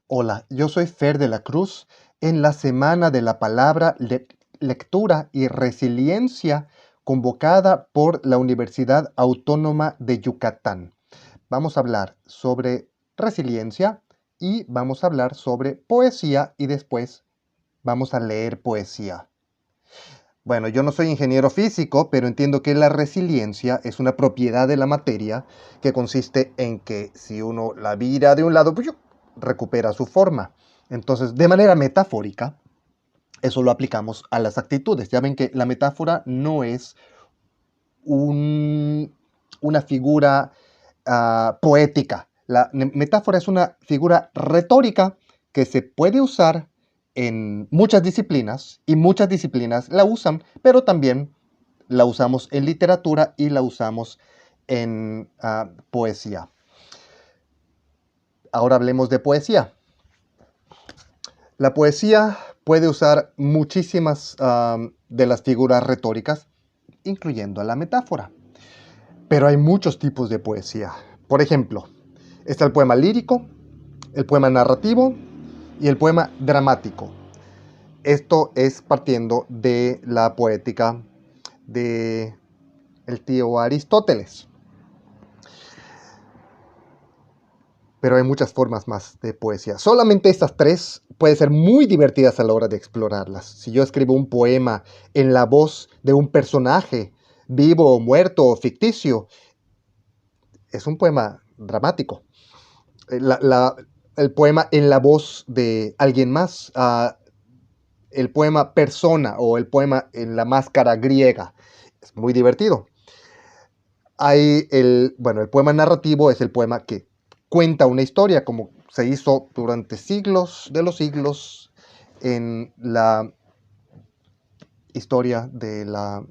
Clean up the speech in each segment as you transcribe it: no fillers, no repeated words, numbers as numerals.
Hola, yo soy Fer de la Cruz. En la Semana de la Palabra, Lectura y Resiliencia, convocada por la Universidad Autónoma de Yucatán. Vamos a hablar sobre resiliencia y vamos a hablar sobre poesía y después vamos a leer poesía. Bueno, yo no soy ingeniero físico, pero entiendo que la resiliencia es una propiedad de la materia que consiste en que si uno la vira de un lado, pues recupera su forma. Entonces, de manera metafórica, eso lo aplicamos a las actitudes. Ya ven que la metáfora no es una figura poética. La metáfora es una figura retórica que se puede usar en muchas disciplinas y muchas disciplinas la usan, pero también la usamos en literatura y la usamos en poesía. Ahora hablemos de poesía. La poesía puede usar muchísimas de las figuras retóricas, incluyendo a la metáfora. Pero hay muchos tipos de poesía. Por ejemplo, está el poema lírico, el poema narrativo y el poema dramático. Esto es partiendo de la poética de el tío Aristóteles. Pero hay muchas formas más de poesía. Solamente estas tres pueden ser muy divertidas a la hora de explorarlas. Si yo escribo un poema en la voz de un personaje, vivo o muerto o ficticio, es un poema dramático. El poema en la voz de alguien más, el poema persona o el poema en la máscara griega, es muy divertido. El poema narrativo es el poema que cuenta una historia, como se hizo durante siglos de los siglos en la historia de la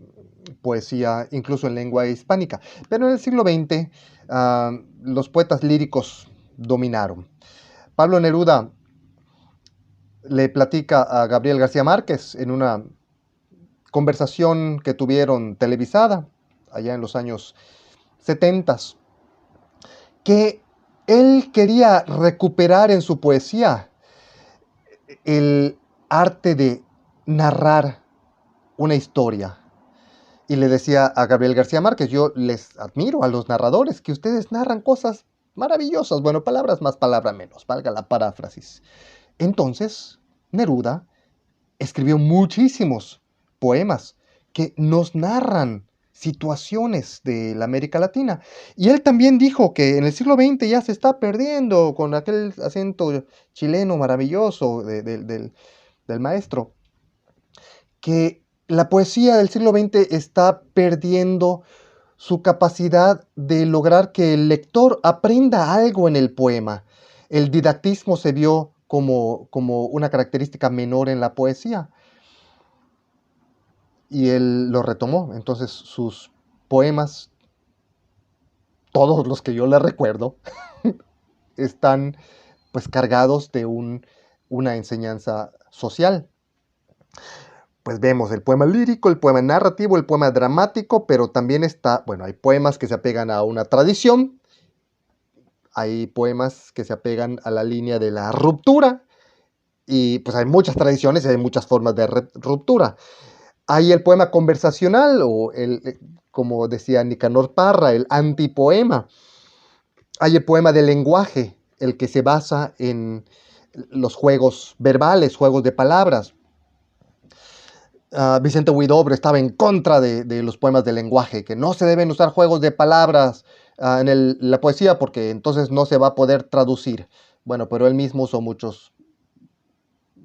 poesía, incluso en lengua hispánica. Pero en el siglo XX, los poetas líricos dominaron. Pablo Neruda le platica a Gabriel García Márquez en una conversación que tuvieron televisada allá en los años 70, que él quería recuperar en su poesía el arte de narrar una historia. Y le decía a Gabriel García Márquez, yo les admiro a los narradores, que ustedes narran cosas maravillosas. Bueno, palabras más, palabra menos, valga la paráfrasis. Entonces, Neruda escribió muchísimos poemas que nos narran situaciones de la América Latina. Y él también dijo que en el siglo XX ya se está perdiendo con aquel acento chileno maravilloso del maestro, que la poesía del siglo XX está perdiendo su capacidad de lograr que el lector aprenda algo en el poema. El didactismo se vio como una característica menor en la poesía. Y él lo retomó. Entonces sus poemas, todos los que yo le recuerdo, están pues cargados de una enseñanza social. Pues vemos el poema lírico, el poema narrativo, el poema dramático, pero también hay poemas que se apegan a una tradición, hay poemas que se apegan a la línea de la ruptura, y pues hay muchas tradiciones y hay muchas formas de ruptura. Hay el poema conversacional, como decía Nicanor Parra, el antipoema. Hay el poema del lenguaje, el que se basa en los juegos verbales, juegos de palabras. Vicente Huidobro estaba en contra de los poemas del lenguaje, que no se deben usar juegos de palabras en la poesía porque entonces no se va a poder traducir. Bueno, pero él mismo usó muchos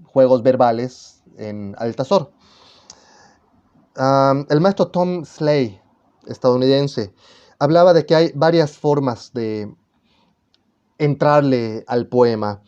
juegos verbales en Altazor. El maestro Tom Slay, estadounidense, hablaba de que hay varias formas de entrarle al poema.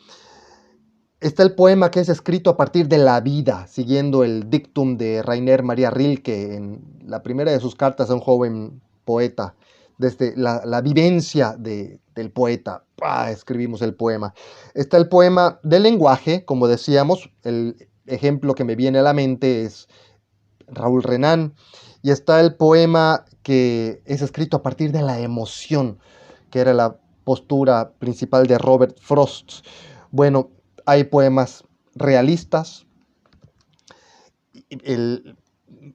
Está el poema que es escrito a partir de la vida, siguiendo el dictum de Rainer Maria Rilke en la primera de sus cartas a un joven poeta. Desde la vivencia del poeta, escribimos el poema. Está el poema del lenguaje, como decíamos, el ejemplo que me viene a la mente es Raúl Renan. Y está el poema que es escrito a partir de la emoción, que era la postura principal de Robert Frost. Bueno, Hay poemas realistas, el,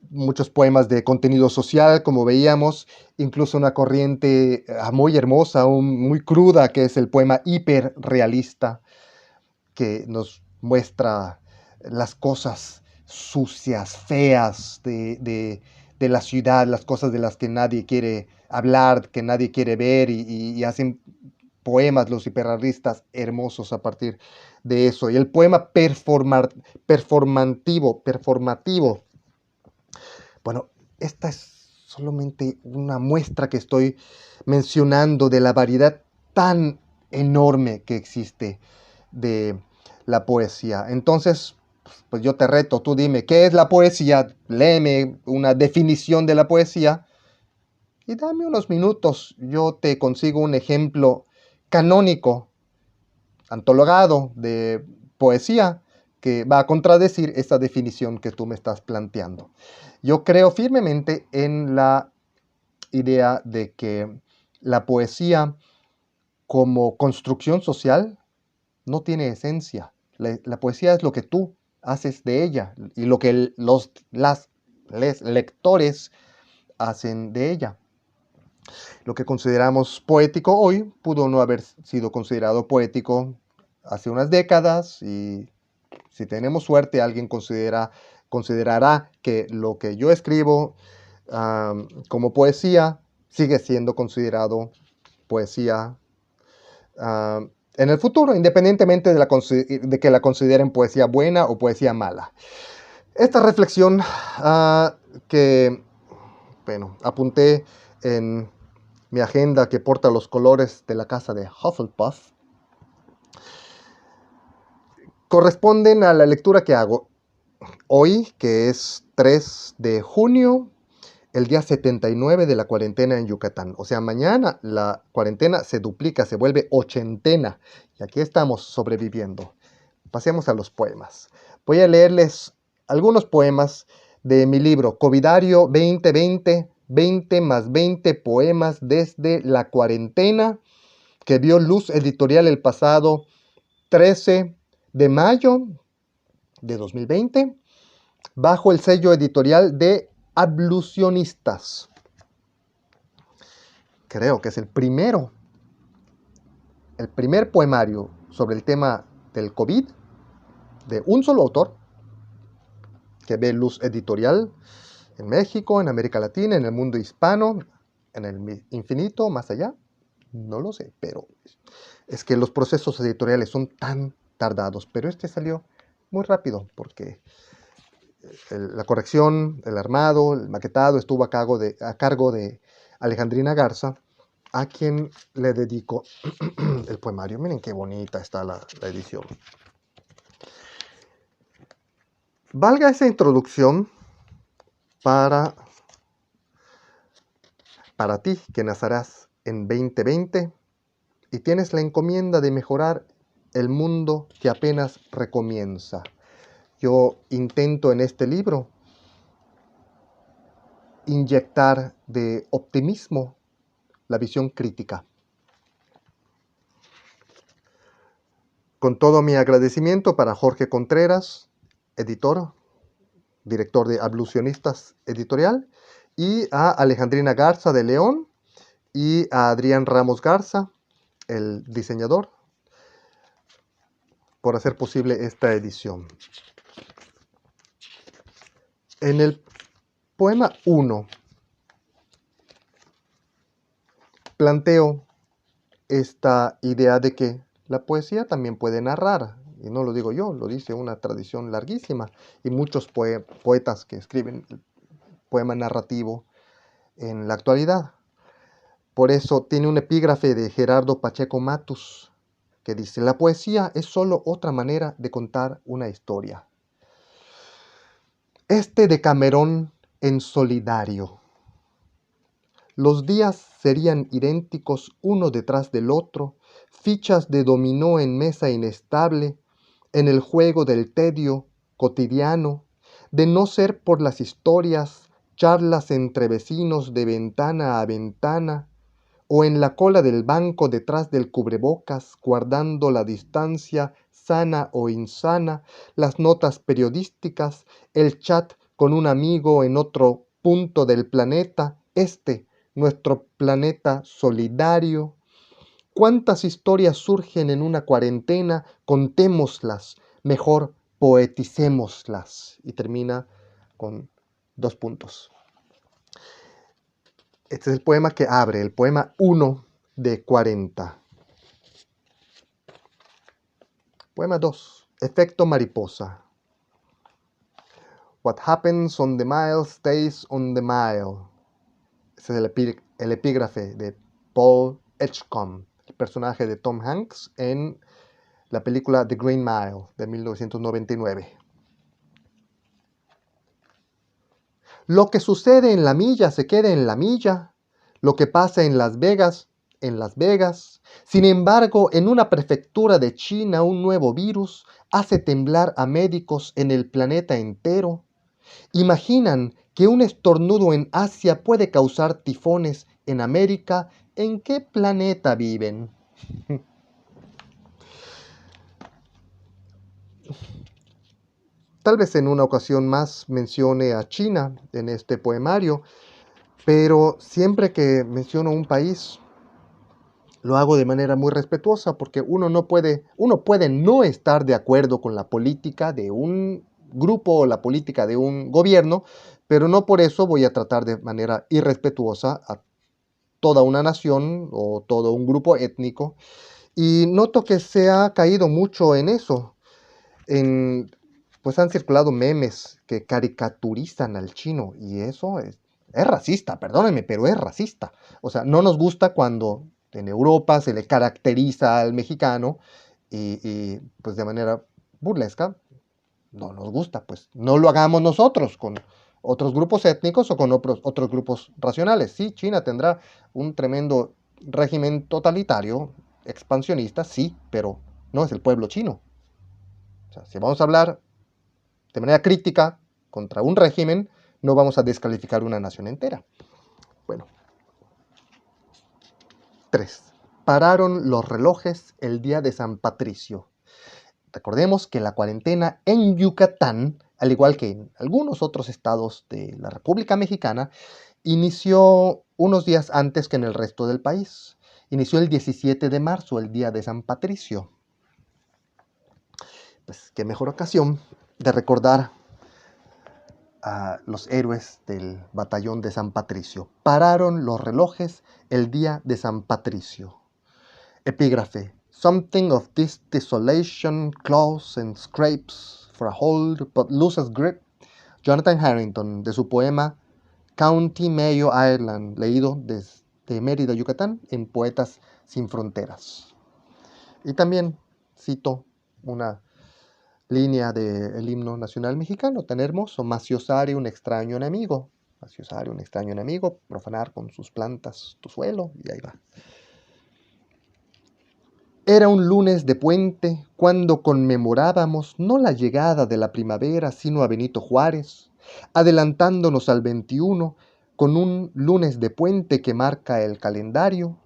muchos poemas de contenido social, como veíamos, incluso una corriente muy hermosa, muy cruda, que es el poema hiperrealista, que nos muestra las cosas sucias, feas de la ciudad, las cosas de las que nadie quiere hablar, que nadie quiere ver, y hacen poemas los hiperrealistas hermosos a partir de eso. Y el poema performativo, bueno, esta es solamente una muestra que estoy mencionando de la variedad tan enorme que existe de la poesía. Entonces, pues yo te reto, tú dime, ¿qué es la poesía? Léeme una definición de la poesía y dame unos minutos. Yo te consigo un ejemplo canónico, antologado de poesía que va a contradecir esta definición que tú me estás planteando. Yo creo firmemente en la idea de que la poesía como construcción social no tiene esencia. La poesía es lo que tú haces de ella y lo que los lectores hacen de ella. Lo que consideramos poético hoy pudo no haber sido considerado poético hace unas décadas, y si tenemos suerte alguien considerará que lo que yo escribo como poesía sigue siendo considerado poesía en el futuro, independientemente de que la consideren poesía buena o poesía mala. Esta reflexión que, bueno, apunté en mi agenda que porta los colores de la casa de Hufflepuff, corresponden a la lectura que hago hoy, que es 3 de junio, el día 79 de la cuarentena en Yucatán. O sea, mañana la cuarentena se duplica, se vuelve ochentena. Y aquí estamos sobreviviendo. Pasemos a los poemas. Voy a leerles algunos poemas de mi libro, Covidario 2020, 20 más 20 poemas desde la cuarentena, que vio luz editorial el pasado 13 de mayo de 2020, bajo el sello editorial de Ablucionistas. Creo que es el primer poemario sobre el tema del COVID de un solo autor que ve luz editorial en México, en América Latina, en el mundo hispano, en el infinito, más allá. No lo sé, pero es que los procesos editoriales son tan tardados, pero este salió muy rápido porque la corrección, el armado, el maquetado estuvo a cargo de Alejandrina Garza, a quien le dedico el poemario. Miren qué bonita está la edición. Valga esa introducción para ti que nacerás en 2020 y tienes la encomienda de mejorar el mundo que apenas recomienza. Yo intento en este libro inyectar de optimismo la visión crítica. Con todo mi agradecimiento para Jorge Contreras, editor, director de Ablucionistas Editorial, y a Alejandrina Garza de León y a Adrián Ramos Garza, el diseñador, por hacer posible esta edición. En el poema 1 planteo esta idea de que la poesía también puede narrar, y no lo digo yo, lo dice una tradición larguísima, y muchos poetas que escriben el poema narrativo en la actualidad. Por eso tiene un epígrafe de Gerardo Pacheco Matus que dice: la poesía es solo otra manera de contar una historia. Este Decamerón en solidario. Los días serían idénticos uno detrás del otro, fichas de dominó en mesa inestable, en el juego del tedio cotidiano, de no ser por las historias, charlas entre vecinos de ventana a ventana, o en la cola del banco detrás del cubrebocas, guardando la distancia sana o insana, las notas periodísticas, el chat con un amigo en otro punto del planeta, nuestro planeta solidario. ¿Cuántas historias surgen en una cuarentena? Contémoslas, mejor poeticémoslas. Y termina con 2 puntos. Este es el poema que abre, el poema 1 de 40. Poema 2. Efecto mariposa. What happens on the mile stays on the mile. Ese es el epígrafe de Paul Edgecombe, el personaje de Tom Hanks en la película The Green Mile de 1999. Lo que sucede en la milla se queda en la milla. Lo que pasa en Las Vegas, en Las Vegas. Sin embargo, en una prefectura de China, un nuevo virus hace temblar a médicos en el planeta entero. ¿Imaginan que un estornudo en Asia puede causar tifones en América? ¿En qué planeta viven? Tal vez en una ocasión más mencione a China en este poemario, pero siempre que menciono un país, lo hago de manera muy respetuosa porque uno puede no estar de acuerdo con la política de un grupo o la política de un gobierno, pero no por eso voy a tratar de manera irrespetuosa a toda una nación o todo un grupo étnico. Y noto que se ha caído mucho en eso. Pues han circulado memes que caricaturizan al chino y eso es racista, perdónenme, pero es racista. O sea, no nos gusta cuando en Europa se le caracteriza al mexicano pues de manera burlesca, no nos gusta, pues no lo hagamos nosotros con otros grupos étnicos o con otros grupos racionales. Sí, China tendrá un tremendo régimen totalitario, expansionista, sí, pero no es el pueblo chino. O sea, si vamos a hablar de manera crítica contra un régimen, no vamos a descalificar una nación entera. Bueno. 3. Pararon los relojes el día de San Patricio. Recordemos que la cuarentena en Yucatán, al igual que en algunos otros estados de la República Mexicana, inició unos días antes que en el resto del país. Inició el 17 de marzo, el día de San Patricio. Pues qué mejor ocasión de recordar a los héroes del batallón de San Patricio. Pararon los relojes el día de San Patricio. Epígrafe. Something of this desolation claws and scrapes for a hold but loses grip. Jonathan Harrington, de su poema County Mayo Ireland, leído desde Mérida, Yucatán, en Poetas Sin Fronteras. Y también cito una línea del himno nacional mexicano, tan hermoso: maciosare un extraño enemigo, maciosare un extraño enemigo, profanar con sus plantas tu suelo, y ahí va. Era un lunes de puente cuando conmemorábamos no la llegada de la primavera, sino a Benito Juárez, adelantándonos al 21 con un lunes de puente que marca el calendario.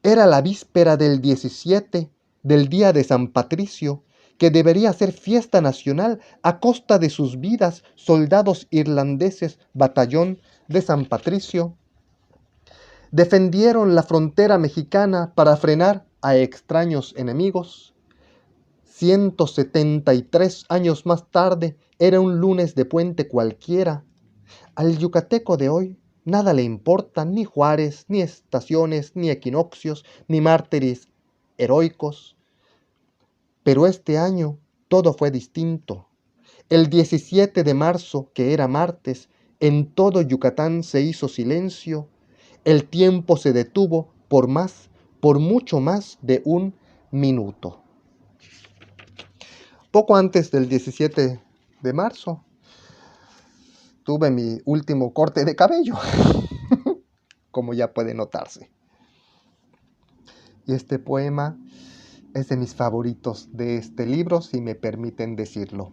Era la víspera del 17, del día de San Patricio, que debería ser fiesta nacional a costa de sus vidas, soldados irlandeses, batallón de San Patricio. Defendieron la frontera mexicana para frenar a extraños enemigos. 173 años más tarde era un lunes de puente cualquiera. Al yucateco de hoy nada le importan ni Juárez, ni estaciones, ni equinoccios, ni mártires heroicos. Pero este año todo fue distinto. El 17 de marzo, que era martes, en todo Yucatán se hizo silencio. El tiempo se detuvo por mucho más de un minuto. Poco antes del 17 de marzo, tuve mi último corte de cabello, como ya puede notarse. Y este poema es de mis favoritos de este libro, si me permiten decirlo.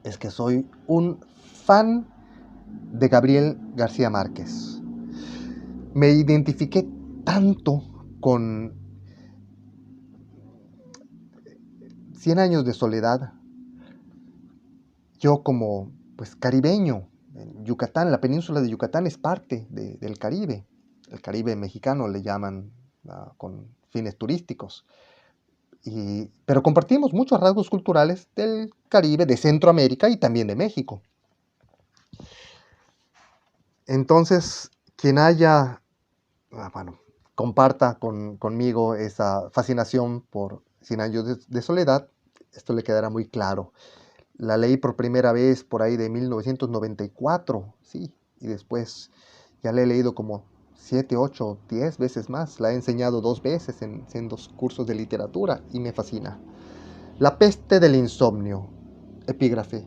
Es que soy un fan de Gabriel García Márquez. Me identifiqué tanto con Cien años de soledad, yo como pues caribeño, en Yucatán, la península de Yucatán es parte del Caribe. El Caribe mexicano le llaman con fines turísticos. Pero compartimos muchos rasgos culturales del Caribe, de Centroamérica y también de México. Entonces, quien comparta conmigo esa fascinación por Cien años de soledad, esto le quedará muy claro. La leí por primera vez por ahí de 1994, sí, y después ya la he leído como 7, 8, 10 veces más. La he enseñado 2 veces en sendos cursos de literatura y me fascina. La peste del insomnio. Epígrafe.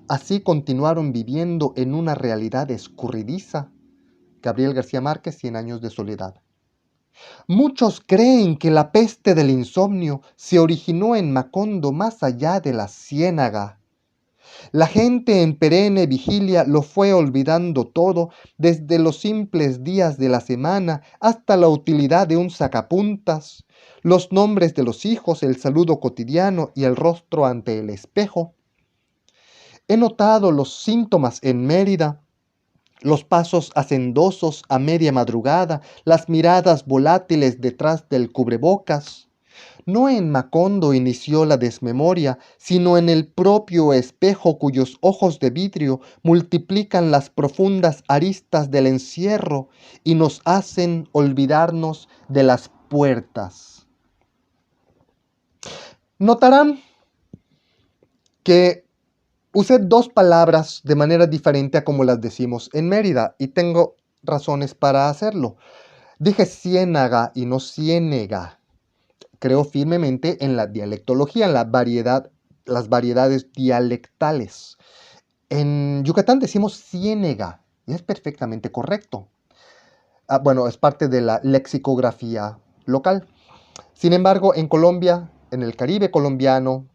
Así continuaron viviendo en una realidad escurridiza. Gabriel García Márquez, Cien años de soledad. Muchos creen que la peste del insomnio se originó en Macondo, más allá de la ciénaga. La gente en perenne vigilia lo fue olvidando todo, desde los simples días de la semana hasta la utilidad de un sacapuntas, los nombres de los hijos, el saludo cotidiano y el rostro ante el espejo. He notado los síntomas en Mérida, los pasos hacendosos a media madrugada, las miradas volátiles detrás del cubrebocas. No en Macondo inició la desmemoria, sino en el propio espejo cuyos ojos de vidrio multiplican las profundas aristas del encierro y nos hacen olvidarnos de las puertas. Notarán que usé 2 palabras de manera diferente a como las decimos en Mérida, y tengo razones para hacerlo. Dije ciénaga y no ciénega. Creo firmemente en la dialectología, en las variedades dialectales. En Yucatán decimos ciénega y es perfectamente correcto. Bueno, es parte de la lexicografía local. Sin embargo, en Colombia, en el Caribe colombiano,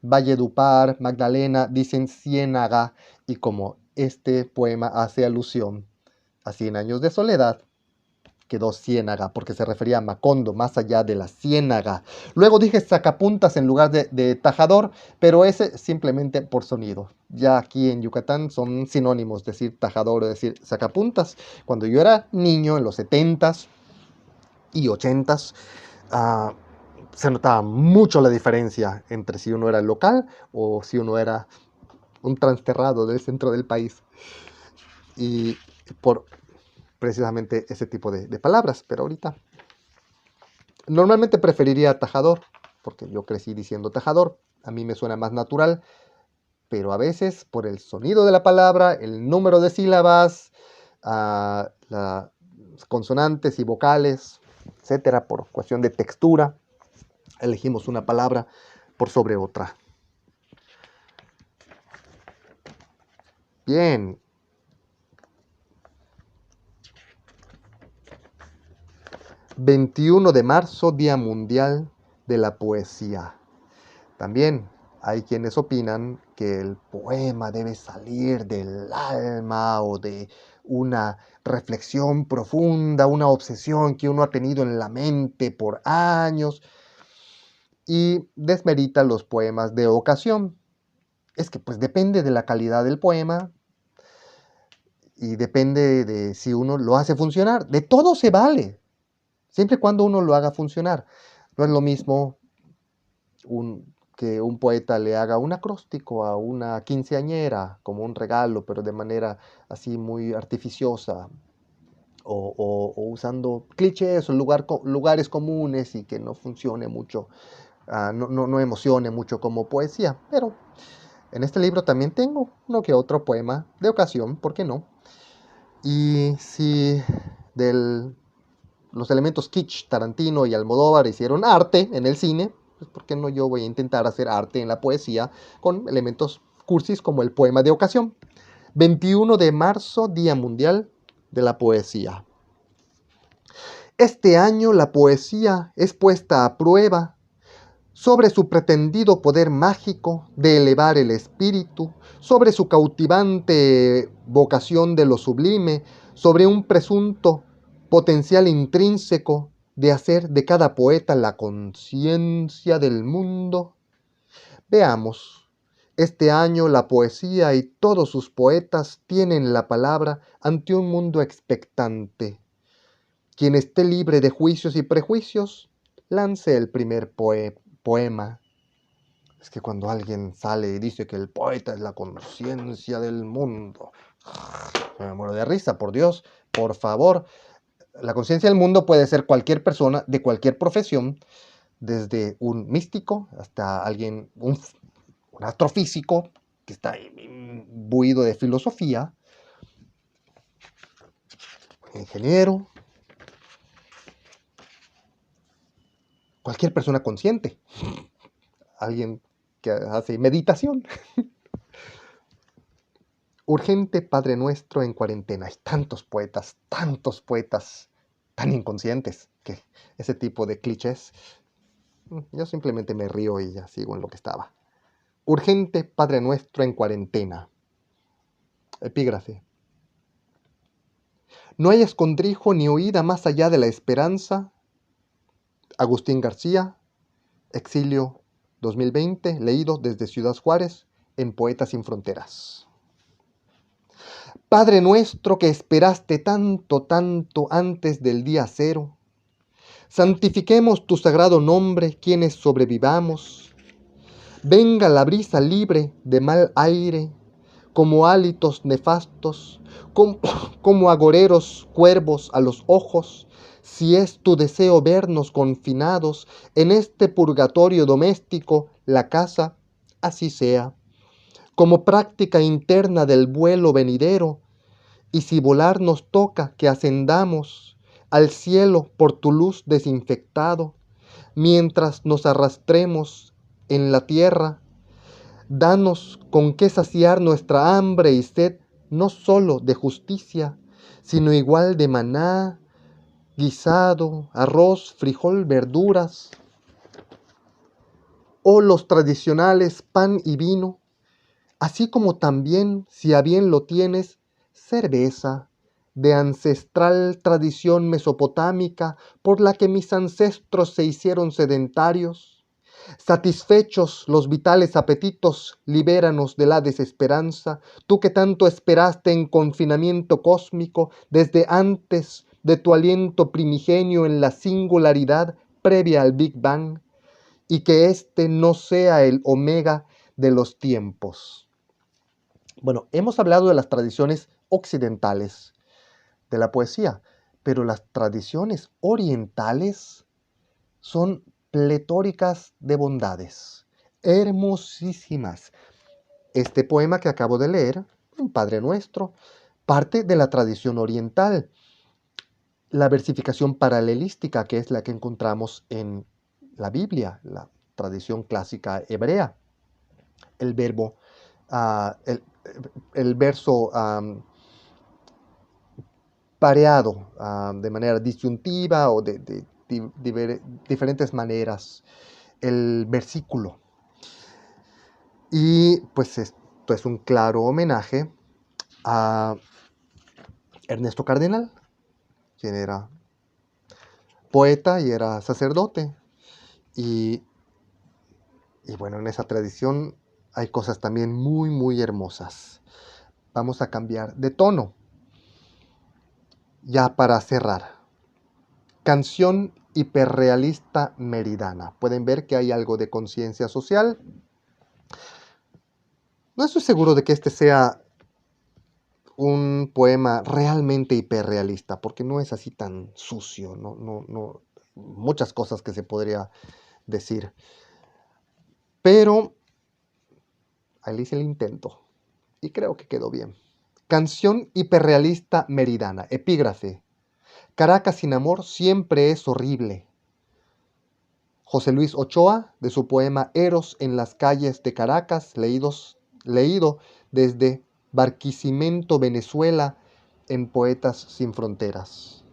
Valledupar, Magdalena, dicen ciénaga, y como este poema hace alusión a 100 años de soledad, quedó ciénaga, porque se refería a Macondo, más allá de la ciénaga. Luego dije sacapuntas en lugar de tajador, pero ese simplemente por sonido. Ya aquí en Yucatán son sinónimos decir tajador o decir sacapuntas. Cuando yo era niño, en los 70s y 80s, se notaba mucho la diferencia entre si uno era local o si uno era un transterrado del centro del país. Y por precisamente ese tipo de palabras, pero ahorita normalmente preferiría tajador, porque yo crecí diciendo tajador, a mí me suena más natural, pero a veces por el sonido de la palabra, el número de sílabas, las consonantes y vocales, etcétera, por cuestión de textura, elegimos una palabra por sobre otra. Bien. ...21 de marzo, Día Mundial de la Poesía. También hay quienes opinan que el poema debe salir del alma o de una reflexión profunda, una obsesión que uno ha tenido en la mente por años, y desmerita los poemas de ocasión. Es que pues depende de la calidad del poema y depende de si uno lo hace funcionar. De todo se vale, siempre y cuando uno lo haga funcionar. No es lo mismo que un poeta le haga un acróstico a una quinceañera como un regalo, pero de manera así muy artificiosa, o usando clichés o lugares comunes y que no funcione mucho, no emocione mucho como poesía. Pero en este libro también tengo uno que otro poema de ocasión, ¿por qué no? Y si los elementos kitsch, Tarantino y Almodóvar hicieron arte en el cine, pues ¿por qué no yo voy a intentar hacer arte en la poesía con elementos cursis como el poema de ocasión? 21 de marzo, Día Mundial de la Poesía. Este año la poesía es puesta a prueba sobre su pretendido poder mágico de elevar el espíritu, sobre su cautivante vocación de lo sublime, sobre un presunto potencial intrínseco de hacer de cada poeta la conciencia del mundo. Veamos. Este año la poesía y todos sus poetas tienen la palabra ante un mundo expectante. Quien esté libre de juicios y prejuicios, lance el primer poema. Es que cuando alguien sale y dice que el poeta es la conciencia del mundo, me muero de risa, por Dios, por favor. La conciencia del mundo puede ser cualquier persona de cualquier profesión, desde un místico hasta alguien, un astrofísico que está imbuido de filosofía, ingeniero, cualquier persona consciente, alguien que hace meditación. Urgente Padre Nuestro en cuarentena. Hay tantos poetas tan inconscientes que ese tipo de clichés, yo simplemente me río y ya sigo en lo que estaba. Urgente Padre Nuestro en cuarentena. Epígrafe. No hay escondrijo ni huida más allá de la esperanza. Agustín García, Exilio 2020, leído desde Ciudad Juárez en Poetas sin Fronteras. Padre nuestro que esperaste tanto antes del día cero, santifiquemos tu sagrado nombre quienes sobrevivamos. Venga la brisa libre de mal aire, como hálitos nefastos, como agoreros cuervos a los ojos, si es tu deseo vernos confinados en este purgatorio doméstico, la casa, así sea, como práctica interna del vuelo venidero, y si volar nos toca que ascendamos al cielo por tu luz desinfectado, mientras nos arrastremos en la tierra, danos con qué saciar nuestra hambre y sed, no solo de justicia, sino igual de maná, guisado, arroz, frijol, verduras, o los tradicionales pan y vino, así como también, si a bien lo tienes, cerveza, de ancestral tradición mesopotámica por la que mis ancestros se hicieron sedentarios. Satisfechos los vitales apetitos, libéranos de la desesperanza, tú que tanto esperaste en confinamiento cósmico desde antes de tu aliento primigenio en la singularidad previa al Big Bang, y que este no sea el omega de los tiempos. Bueno, hemos hablado de las tradiciones occidentales de la poesía, pero las tradiciones orientales son pletóricas de bondades, hermosísimas. Este poema que acabo de leer, un Padre Nuestro, parte de la tradición oriental. La versificación paralelística, que es la que encontramos en la Biblia, la tradición clásica hebrea. El verbo, uh, el, el verso pareado de manera disyuntiva o de diferentes maneras, el versículo. Y pues esto es un claro homenaje a Ernesto Cardenal, quien era poeta y era sacerdote. Y, y bueno, en esa tradición hay cosas también muy hermosas. Vamos a cambiar de tono. Ya para cerrar. Canción hiperrealista meridana. Pueden ver que hay algo de conciencia social. No estoy seguro de que este sea un poema realmente hiperrealista, porque no es así tan sucio, no, muchas cosas que se podría decir. Pero ahí le hice el intento y creo que quedó bien. Canción hiperrealista meridana, epígrafe. Caracas sin amor siempre es horrible. José Luis Ochoa, de su poema Eros en las calles de Caracas, leído desde Barquisimeto, Venezuela, en Poetas sin Fronteras.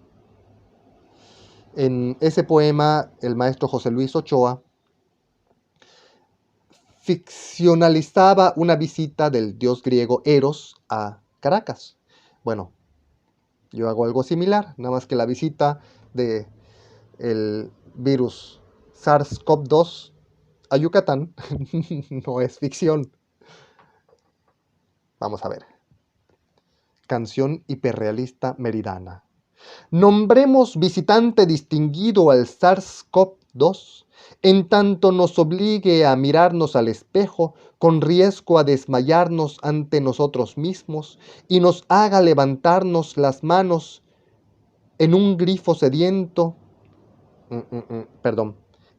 En ese poema, el maestro José Luis Ochoa ficcionalizaba una visita del dios griego Eros a Caracas. Bueno, yo hago algo similar, nada más que la visita del virus SARS-CoV-2 a Yucatán no es ficción. Vamos a ver. Canción hiperrealista meridana. Nombremos visitante distinguido al SARS-CoV-2, en tanto nos obligue a mirarnos al espejo con riesgo a desmayarnos ante nosotros mismos y nos haga levantarnos las manos en un grifo sediento,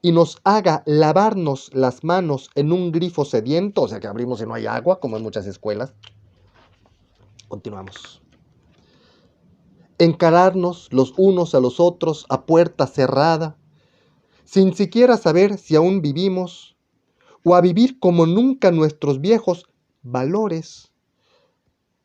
y nos haga lavarnos las manos en un grifo sediento, o sea que abrimos y no hay agua, como en muchas escuelas. Continuamos. Encararnos los unos a los otros a puerta cerrada, sin siquiera saber si aún vivimos, o a vivir como nunca nuestros viejos valores.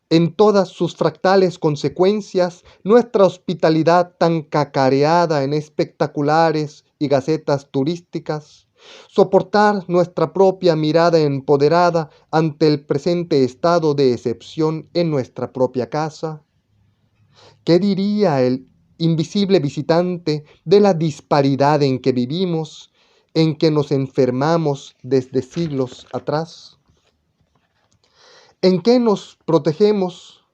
En todas sus fractales consecuencias, nuestra hospitalidad tan cacareada en espectaculares y gacetas turísticas, soportar nuestra propia mirada empoderada ante el presente estado de excepción en nuestra propia casa. ¿Qué diría el invisible visitante de la disparidad en que vivimos, en que nos enfermamos desde siglos atrás? ¿En qué nos protegemos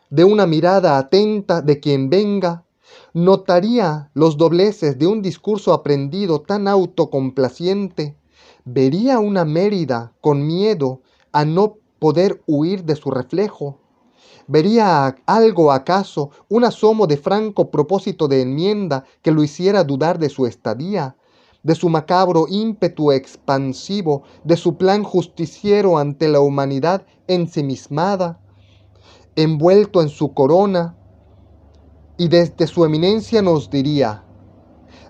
de una mirada atenta de quien venga? ¿Notaría los dobleces de un discurso aprendido tan autocomplaciente? ¿Vería una Mérida con miedo a no poder huir de su reflejo? ¿Vería algo acaso, un asomo de franco propósito de enmienda que lo hiciera dudar de su estadía, de su macabro ímpetu expansivo, de su plan justiciero ante la humanidad ensimismada, envuelto en su corona? Y desde su eminencia nos diría: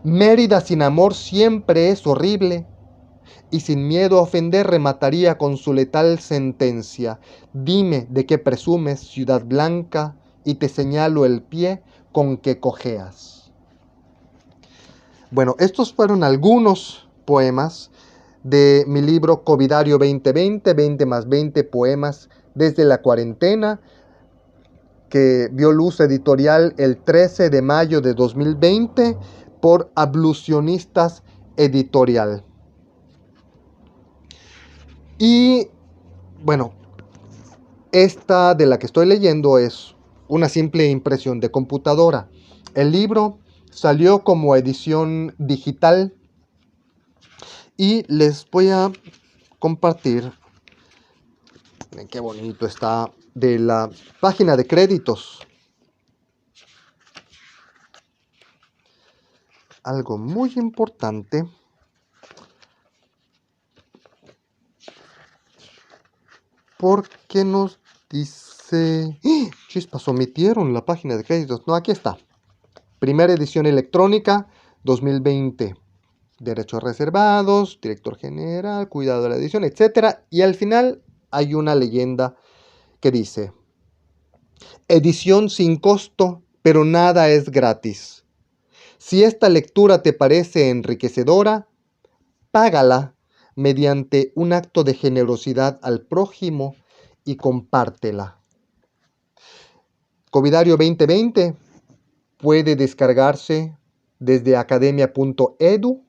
Mérida sin amor siempre es horrible, y sin miedo a ofender remataría con su letal sentencia: dime de qué presumes, ciudad blanca, y te señalo el pie con que cojeas. Bueno, estos fueron algunos poemas de mi libro Covidario 2020, 20 más 20 poemas desde la cuarentena, que vio luz editorial el 13 de mayo de 2020 por Ablucionistas Editorial. Y bueno, esta de la que estoy leyendo es una simple impresión de computadora. El libro salió como edición digital y les voy a compartir, miren qué bonito está, de la página de créditos. Algo muy importante, porque nos dice... ¡Ah! Chispas, omitieron la página de créditos. No, aquí está. Primera edición electrónica 2020. Derechos reservados, director general, cuidado de la edición, etc. Y al final hay una leyenda que dice: edición sin costo, pero nada es gratis. Si esta lectura te parece enriquecedora, págala mediante un acto de generosidad al prójimo y compártela. Covidario 2020 puede descargarse desde academia.edu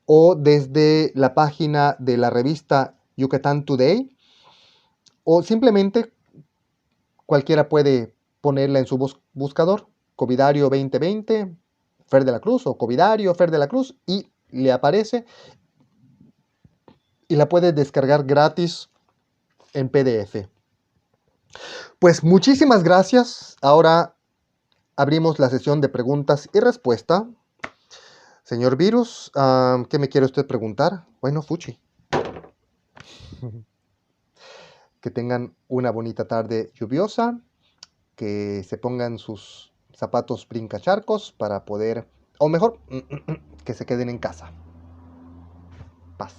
o desde la página de la revista Yucatán Today, o simplemente cualquiera puede ponerla en su buscador, Covidario 2020, Fer de la Cruz, o Covidario, Fer de la Cruz, y le aparece y la puede descargar gratis en PDF. Pues muchísimas gracias. Ahora abrimos la sesión de preguntas y respuestas. Señor Virus, ¿qué me quiere usted preguntar? Bueno, fuchi. Que tengan una bonita tarde lluviosa, que se pongan sus zapatos brincacharcos para poder, o mejor, que se queden en casa. Paz.